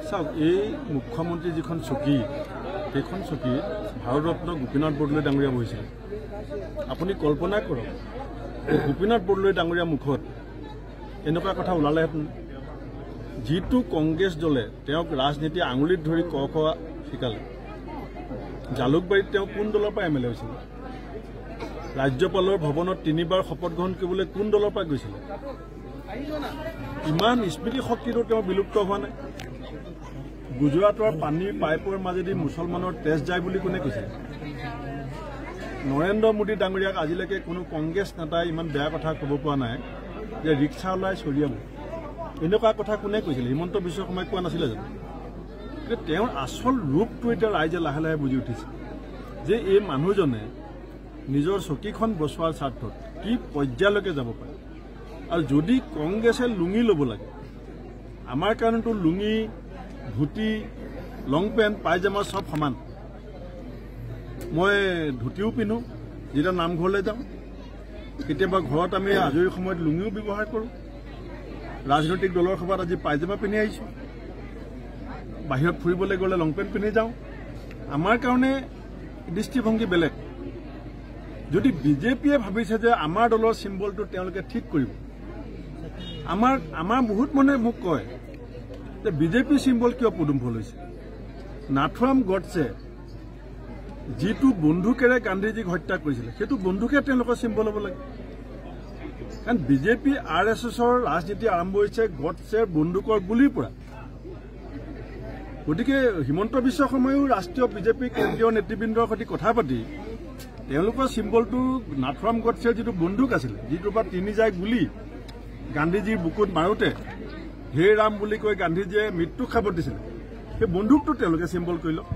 চাওক, এই মুখ্যমন্ত্ৰী যিখন চকী, সেইখন চকীত ভাৰতৰত্ন গোপীনাথ বৰদলৈ ডাঙৰীয়া বহিছিলে। আপুনি কল্পনা কৰক, গোপীনাথ বৰদলৈ ডাঙৰীয়া মুখত এনেকুৱা কথা ওলালেহেঁতেন। যিটো কংগ্ৰেছ দলে তেওঁক ৰাজনীতি আঙুলিত ধৰি ক খ শিকালে, জালুকবাৰীত তেওঁ কোন দলৰ পৰা এম এল এ হৈছিলে? ৰাজ্যপালৰ ভৱনত 3বাৰ শপত গ্ৰহণ কৰিবলৈ কোন দলৰ পৰা গৈছিলে? ইমান স্মৃতি শক্তিটো তেওঁ বিলুপ্ত হোৱা নাই? গুজৰাটৰ পানীৰ পাইপৰ মাজেদি মুছলমানৰ তেজ যায় বুলি কোনে কৈছিল? নৰেন্দ্ৰ মোদী ডাঙৰীয়াক আজিলৈকে কোনো কংগ্ৰেছ নেতাই ইমান বেয়া কথা ক'ব পৰা নাই যে ৰিক্সা ওলাই চৰিয়াব। এনেকুৱা কথা কোনে কৈছিল? হিমন্ত বিশ্ব শৰ্মাই কোৱা নাছিলে জানো? কিন্তু তেওঁৰ আচল ৰূপটো এতিয়া ৰাইজে লাহে লাহে বুজি উঠিছে যে এই মানুহজনে নিজৰ চকীখন বচোৱাৰ স্বাৰ্থত কি পৰ্যায়লৈকে যাব পাৰে। আৰু যদি কংগ্ৰেছে লুঙি ল'ব লাগে, আমাৰ কাৰণেতো লুঙি, ধুতি, লং পেণ্ট, পায়জামা চব সমান। মই ধুতিও পিন্ধো যেতিয়া নামঘৰলৈ যাওঁ, কেতিয়াবা ঘৰত আমি আজৰি সময়ত লুঙিও ব্যৱহাৰ কৰোঁ। ৰাজনৈতিক দলৰ সভাত আজি পায়জামা পিন্ধি আহিছোঁ, বাহিৰত ফুৰিবলৈ গ'লে লং পেণ্ট পিন্ধি যাওঁ। আমাৰ কাৰণে দৃষ্টিভংগী বেলেগ। যদি বিজেপিয়ে ভাবিছে যে আমাৰ দলৰ চিম্বলটো তেওঁলোকে ঠিক কৰিব, আমাৰ বহুত মানুহে মোক কয় যে বিজেপি চিম্বল কিয় পদুম ফুল হৈছে? নাথুৰাম গডছে যিটো বন্দুকেৰে গান্ধীজীক হত্যা কৰিছিলে, সেইটো বন্দুকে তেওঁলোকৰ চিম্বল হ'ব লাগে। কাৰণ বিজেপি RSSৰ ৰাজনীতি আৰম্ভ হৈছে গডছেৰ বন্দুকৰ গুলীৰ পৰা। গতিকে হিমন্ত বিশ্ব শৰ্মায়ো ৰাষ্ট্ৰীয় বিজেপি কেন্দ্ৰীয় নেতৃবৃন্দৰ সৈতে কথা পাতি তেওঁলোকৰ চিম্বলটো নাথুৰাম গডছেৰ যিটো বন্দুক আছিলে, যিটোৰ পৰা 3 যায় গুলী গান্ধীজীৰ বুকুত মাৰোতে হে ৰাম বুলি কৈ গান্ধীজীয়ে মৃত্যু খাব দিছিলে, সেই বন্দুকটো তেওঁলোকে চিম্বল কৰি লওক।